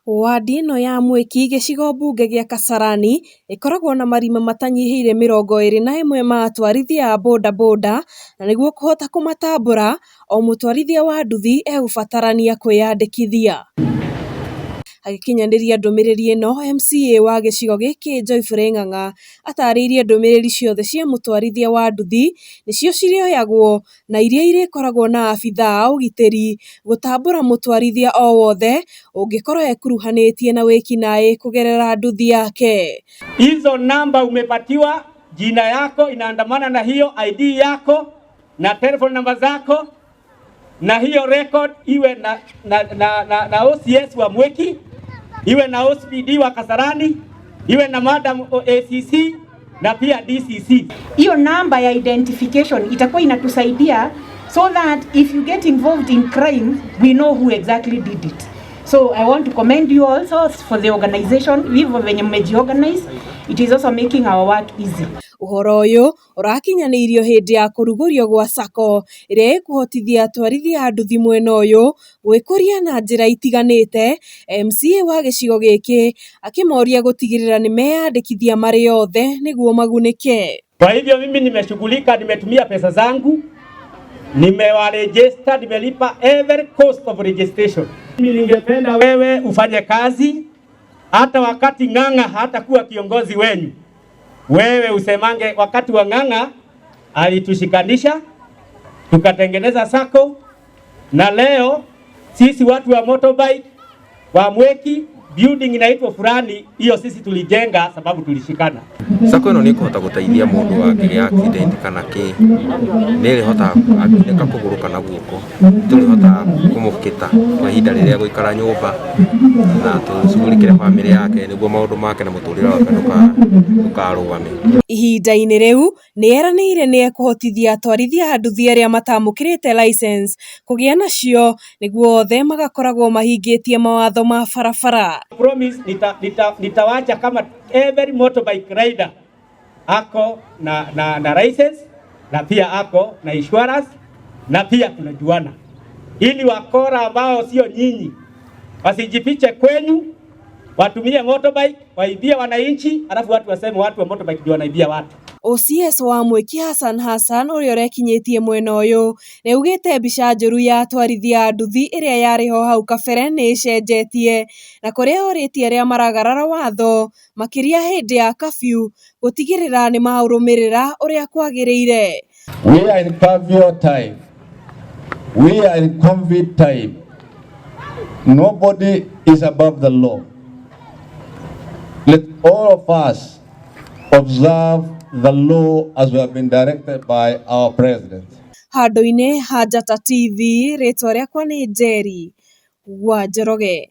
Wadi ĩno ya Mwiki gĩcigo mbunge gĩa Kasarani ĩkoragwo na marima matanyihiire 21 ma atwarithia a bodaboda, na nĩguo kũhota kũmatambũra o mũtwarithia wa nduthi egũbatarania kwĩyandĩkithia. Agĩkinyanĩria ndũmĩrĩri ĩno, MCA wa gĩcigo gĩkĩ Joyfrey Ng'ang'a atarĩirie ndũmĩrĩri ciothe cia mũtwarithia wa nduthi nĩcio cirioyagwo na iria irĩkoragwo na abithaa a ũgitĩri gũtambũra mũtwarithia o wothe ũngĩkorwo ekuruhanĩtie na wĩkinaĩ kũgerera nduthi yake. Hizo namba umepatiwa, jina yako inaandamana na hiyo ID yako na telephone namba zako, na hiyo record iwe na OCS wa Mwiki, iwe na OCPD wa Kasarani, iwe na Madam ACC na pia DCC. Hiyo namba ya identification itakuwa inatusaidia so that if you get involved in crime, we know who exactly did it. So I want to commend you also for the organization. Vivo venye mmejiorganize, it is also making our work easy. Ũhoro ũyũ ũrakinyanĩirio hĩndĩ ya kũrugũrio gwa SACCO ĩrĩa ĩkũhotithia atwarithia a nduthi mwena ũyũ gwĩkũria na njĩra itiganĩte. MCA wa gĩcigo gĩkĩ akĩmoria gũtigĩrĩra nĩmeyandĩkithia marĩ othe nĩguo magunĩke. Kwa hivyo mimi nimeshughulika, nimetumia pesa zangu, nimewaregister, nimelipa every cost of registration. Mimi ningependa wewe ufanye kazi hata wakati Ng'ang'a hata kuwa kiongozi wenu. Wewe usemange wakati wa Ng'ang'a alitushikanisha tukatengeneza SACCO, na leo sisi watu wa motorbike wa Mweki building inaitwa fulani, hiyo sisi tulijenga sababu tulishikana. SACCO ĩno nĩ ĩkũhota gũteithia mũndũ angĩgĩa accident kana kĩ, nĩ ĩrĩhota akĩneka kũgũrũ kana guoko, tũrĩhota kũmũkĩta kwa ihinda rĩrĩa gũikara nyũmba na tũcugurĩkĩre famĩlĩ yake nĩguo maũndũ make na mũtũrĩre wake ndũkarũgame. Ihinda-inĩ rĩu nĩeranĩire nĩ ekũhotithia atwarithia a nduthi arĩa matamũkĩrĩte license kũgĩa nacio nĩguo othe magakoragwo mahingĩtie mawatho ma barabara. Promise nitawacha kama every motorbike rider ako na license na pia ako na insurance na pia tunajuana, ili wakora ambao sio nyinyi wasijifiche kwenyu, watumie motorbike waibie wananchi, alafu watu waseme watu wa motorbike ndio wanaibia watu. OCS wa Mwiki Hassan ũrĩa ũrekinyĩtie mwena ũyũ nĩaugĩte mbica njũru ya atwarithia a nduthi ĩrĩa yarĩ ho hau kabere nĩ ĩcenjetie, na kũrĩa orĩtie arĩa maragarara watho makĩria hĩndĩ ya curfew gũtigĩrĩra nĩ maũrũmĩrĩra ũrĩa kwagĩrĩire. We are in curfew time. We are in COVID time. Nobody is above the law. Let all of us observe the law as we have been directed by our president. Handũ-inĩ ha Njata TV, rĩtwa rĩakwa nĩ Njeri wa Njoroge.